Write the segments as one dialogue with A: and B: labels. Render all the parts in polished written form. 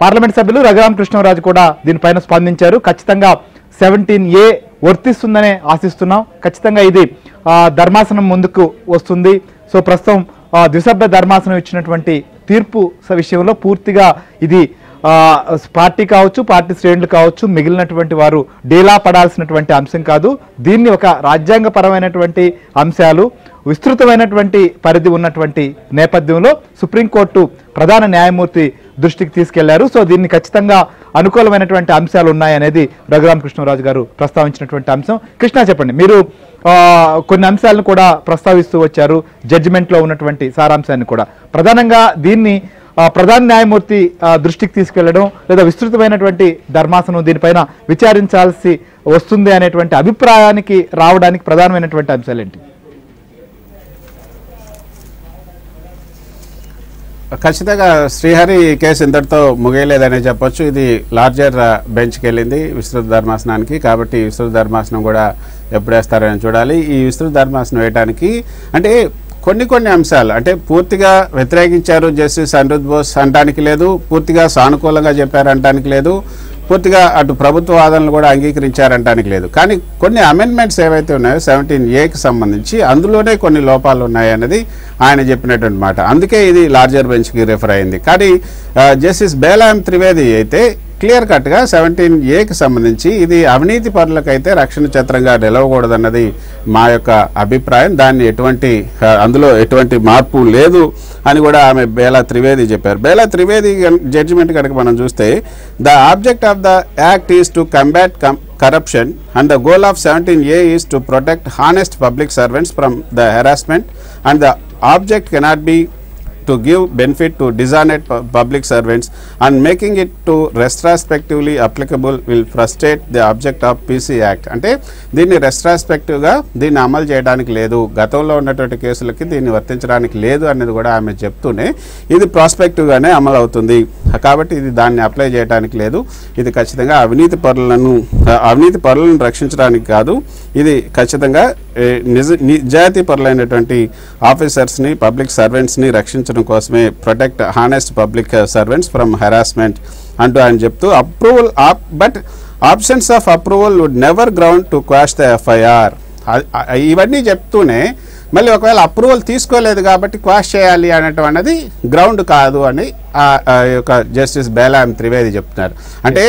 A: Parliament సభ్యులు రఘురామకృష్ణరాజు కూడా దీనిపైన స్పందించారు. ఖచ్చితంగా 17A వర్తిస్తుందనే ఆశిస్తున్నాం. ఖచ్చితంగా ఇది ధర్మాసనం ముందుకు వస్తుంది. సో ప్రస్తుతం ద్విసభ్య ధర్మాసనం ఇచ్చినటువంటి తీర్పు విషయంలో పూర్తిగా ఇది పార్టీ కావచ్చు, పార్టీ శ్రేణులు కావచ్చు, మిగిలినటువంటి వారు డీలా పడాల్సినటువంటి అంశం కాదు. దీన్ని ఒక రాజ్యాంగపరమైనటువంటి అంశాలు, విస్తృతమైనటువంటి పరిధి ఉన్నటువంటి నేపథ్యంలో సుప్రీంకోర్టు ప్రధాన న్యాయమూర్తి దృష్టికి తీసుకెళ్లారు. సో దీన్ని ఖచ్చితంగా అనుకూలమైనటువంటి అంశాలు ఉన్నాయనేది రఘురామకృష్ణరాజు గారు ప్రస్తావించినటువంటి అంశం. కృష్ణ, చెప్పండి, మీరు కొన్ని అంశాలను కూడా ప్రస్తావిస్తూ వచ్చారు, జడ్జిమెంట్లో ఉన్నటువంటి సారాంశాన్ని కూడా. ప్రధానంగా దీన్ని ప్రధాన న్యాయమూర్తి దృష్టికి తీసుకెళ్లడం లేదా విస్తృతమైనటువంటి ధర్మాసనం దీనిపైన విచారించాల్సి వస్తుంది అనేటువంటి అభిప్రాయానికి రావడానికి ప్రధానమైనటువంటి అంశాలు ఏంటి?
B: ఖచ్చితంగా శ్రీహరి కేసు ఇంతటితో ముగియలేదనే చెప్పొచ్చు. ఇది లార్జర్ బెంచ్కి వెళ్ళింది, విస్తృత ధర్మాసనానికి. కాబట్టి విస్తృత ధర్మాసనం కూడా ఎప్పుడు వేస్తారని చూడాలి. ఈ విస్తృత ధర్మాసనం వేయడానికి అంటే కొన్ని అంశాలు అంటే పూర్తిగా వ్యతిరేకించారు జస్టిస్ అనిరుద్ బోస్ అనడానికి లేదు, పూర్తిగా సానుకూలంగా చెప్పారు అనడానికి లేదు, పూర్తిగా అటు ప్రభుత్వ వాదనలు కూడా అంగీకరించారంటానికి లేదు. కానీ కొన్ని అమెండ్మెంట్స్ ఏవైతే ఉన్నాయో 17Aకి సంబంధించి అందులోనే కొన్ని లోపాలు ఉన్నాయన్నది ఆయన చెప్పినటువంటి మాట. అందుకే ఇది లార్జర్ బెంచ్కి రిఫర్ అయింది. కానీ జస్టిస్ బేలాం త్రివేది అయితే క్లియర్ కట్గా 17Aకి సంబంధించి ఇది అవినీతి పరులకైతే రక్షణ ఛత్రంగా నిలవకూడదన్నది మా యొక్క అభిప్రాయం. దాన్ని అందులో ఎటువంటి మార్పు లేదు అని కూడా ఆమె బేలా త్రివేది చెప్పారు. బేలా త్రివేది జడ్జిమెంట్ కనుక మనం చూస్తే, the object of the act is to combat corruption and the goal of 17A is to protect honest public servants from the harassment, and the object cannot be to give benefit to dishonest public servants, and making it to retrospectively applicable will frustrate the object of PC Act. అంటే దీన్ని రెస్ట్రాస్పెక్టివ్గా దీన్ని అమలు చేయడానికి లేదు, గతంలో ఉన్నటువంటి కేసులకి దీన్ని వర్తించడానికి లేదు అనేది కూడా ఆమె చెప్తూనే ఇది ప్రాస్పెక్టివ్గానే అమలు అవుతుంది. కాబట్టి ఇది దాన్ని అప్లై చేయడానికి లేదు. ఇది ఖచ్చితంగా అవినీతి పరులను రక్షించడానికి కాదు, ఇది ఖచ్చితంగా నిజాయితీ పరులైనటువంటి ఆఫీసర్స్ని, పబ్లిక్ సర్వెంట్స్ని రక్షించడం కోసమే, protect honest public servants from harassment అంటూ ఆయన చెప్తూ, approval but options of approval would never ground to quash the FIR. ఇవన్నీ చెప్తూనే మళ్ళీ ఒకవేళ అప్రూవల్ తీసుకోలేదు కాబట్టి క్వాష్ చేయాలి అనటం అన్నది గ్రౌండ్ కాదు అని యొక్క జస్టిస్ బేలాం త్రివేది చెప్తున్నారు. అంటే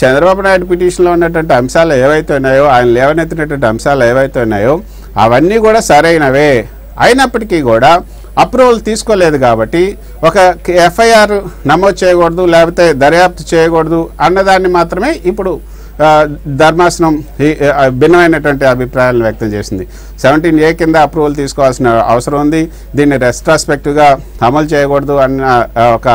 B: చంద్రబాబు నాయుడు పిటిషన్లో ఉన్నటువంటి అంశాలు ఏవైతే ఉన్నాయో, ఆయన లేవనెత్తినటువంటి అంశాలు ఏవైతే ఉన్నాయో అవన్నీ కూడా సరైనవే అయినప్పటికీ కూడా అప్రూవల్ తీసుకోలేదు కాబట్టి ఒక ఎఫ్ఐఆర్ నమోదు చేయకూడదు, లేకపోతే దర్యాప్తు చేయకూడదు అన్నదాన్ని మాత్రమే ఇప్పుడు ధర్మాసనం భిన్నమైనటువంటి అభిప్రాయాలను వ్యక్తం చేసింది. 17A కింద అప్రూవల్ తీసుకోవాల్సిన అవసరం ఉంది, దీన్ని రెస్ట్రాస్పెక్టివ్గా అమలు చేయకూడదు అన్న ఒక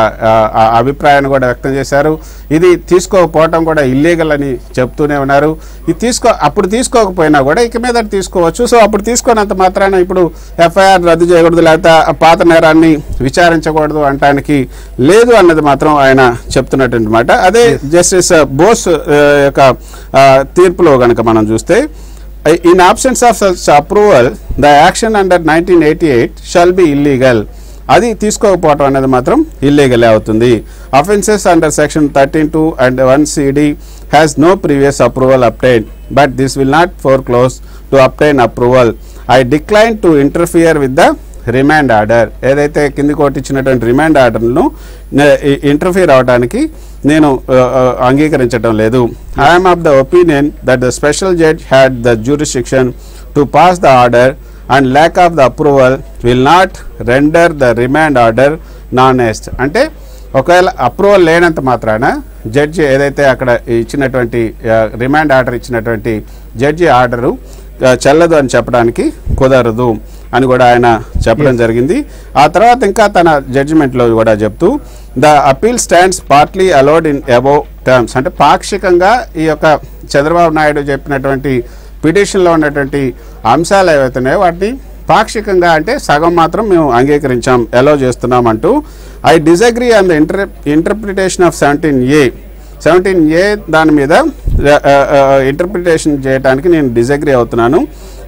B: అభిప్రాయాన్ని కూడా వ్యక్తం చేశారు. ఇది తీసుకోకపోవటం కూడా ఇల్లీగల్ అని చెప్తూనే ఉన్నారు. ఇది అప్పుడు తీసుకోకపోయినా కూడా ఇక మీద తీసుకోవచ్చు. సో అప్పుడు తీసుకున్నంత మాత్రాన ఇప్పుడు ఎఫ్ఐఆర్ రద్దు చేయకూడదు, లేకపోతే పాత నేరాన్ని విచారించకూడదు అనటానికి లేదు అన్నది మాత్రం ఆయన చెప్తున్నటువంటి మాట. అదే జస్టిస్ బోస్ యొక్క తీర్పులో కనుక మనం చూస్తే, in absence of such approval the action under 1988 shall be illegal. అది తీసుకోకపోవటం అనేది మాత్రం ఇల్లీగల్ అవుతుంది. Offences under section 13(2) and 1CD has no previous approval obtained, but this will not foreclose to obtain approval. I decline to interfere with the remand order. ఏదైతే కింది court ఇచ్చినటువంటి remand ఆర్డర్ను interfere అవడానికి నేను అంగీకరించడం లేదు. I'm of the opinion that the special judge had the jurisdiction to pass the order and lack of the approval will not render the remand order non est. అంటే ఒకవేళ approval లేనంత మాత్రాన judge ఏదైతే అక్కడ ఇచ్చినటువంటి రిమాండ్ ఆర్డర్ ఇచ్చినటువంటి judge order చెల్లదు అని చెప్పడానికి కుదరదు అని కూడా ఆయన చెప్పడం జరిగింది. ఆ తర్వాత ఇంకా తన జడ్జిమెంట్లో కూడా చెప్తూ, the appeal stands partly allowed in above terms. అంటే పాక్షికంగా ఈ యొక్క చంద్రబాబు నాయుడు చెప్పినటువంటి పిటిషన్లో ఉన్నటువంటి అంశాలు ఏవైతున్నాయో వాటిని పాక్షికంగా అంటే సగం మాత్రం మేము అంగీకరించాం, అలౌ చేస్తున్నాం అంటూ, I disagree on the interpretation of 17A దాని మీద ఇంటర్ప్రిటేషన్ చేయడానికి నేను డిసగ్రీ అవుతున్నాను.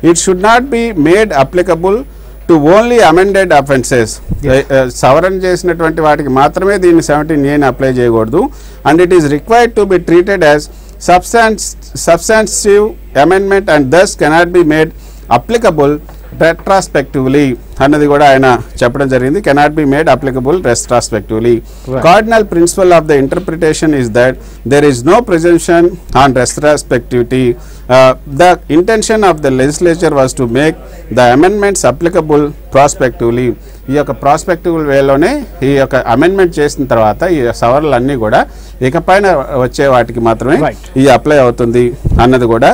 B: It should not be made applicable to only amended offences. సవరణ చేసినటువంటి వాటికి మాత్రమే దీన్ని 17Aని అప్లై చేయకూడదు. and it is required to be treated as substantive amendment and thus cannot be made applicable retrospectively అన్నది కూడా ఆయన చెప్పడం జరిగింది. Cannot be made applicable retrospectively. Cardinal principle of the interpretation is that there is no presumption on retrospectivity. The intention of the legislature was to make the amendments applicable prospectively. ఈ యొక్క prospective వేలోనే ఈ యొక్క amendment చేసిన తర్వాత ఈ సవరణలన్నీ కూడా ఇకపైన వచ్చే వాటికి మాత్రమే ఇది అప్లై అవుతుంది అన్నది కూడా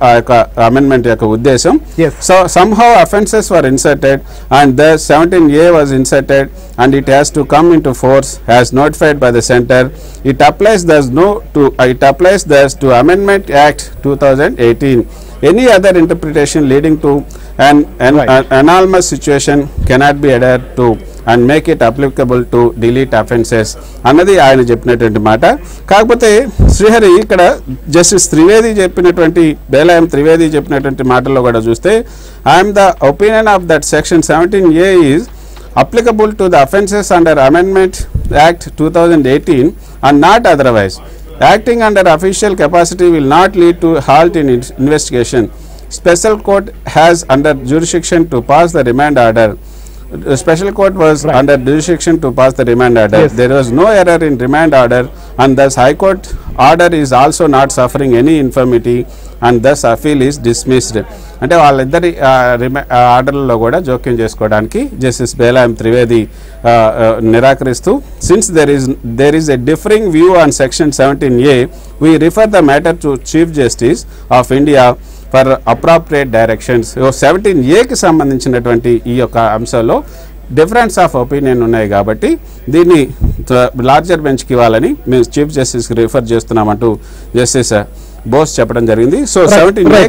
B: ఆ యొక్క అమెండ్మెంట్ యొక్క ఉద్దేశం. So somehow offences were inserted and the 17A was inserted and it has to come into force as notified by the center. It applies thus to Amendment Act 2018. Any other interpretation leading to an anomalous situation cannot be adhered to and make it applicable to delete offences అన్నది ఆయన చెప్పినటువంటి మాట. కాకపోతే శ్రీహరి ఇక్కడ justice Trivedi చెప్పినటువంటి బేలాయం త్రివేది చెప్పినటువంటి మాటల్లో కూడా చూస్తే I'm the opinion of that section 17A is applicable to the offences under Amendment Act 2018 and not otherwise. Acting under official capacity will not lead to halt in investigation. Special court has under jurisdiction to pass the remand order. The special court was under jurisdiction to pass the remand order. There was no error in remand order and thus High Court order is also not suffering any infirmity and thus appeal is dismissed. అంటే వాళ్ళిద్దరి ఆర్డర్లలో కూడా జోక్యం చేసుకోవడానికి justice బేలాయం Trivedi నిరాకరిస్తూ since there is a differing view on section 17A we refer the matter to Chief Justice of India for appropriate directions. 17Aకి సంబంధించినటువంటి ఈ యొక్క అంశంలో డిఫరెన్స్ ఆఫ్ ఒపీనియన్ ఉన్నాయి కాబట్టి దీన్ని లార్జర్ బెంచ్కి ఇవ్వాలని మేము చీఫ్ జస్టిస్కి రిఫర్ చేస్తున్నామంటూ జస్టిస్ బోస్ చెప్పడం జరిగింది. So 17A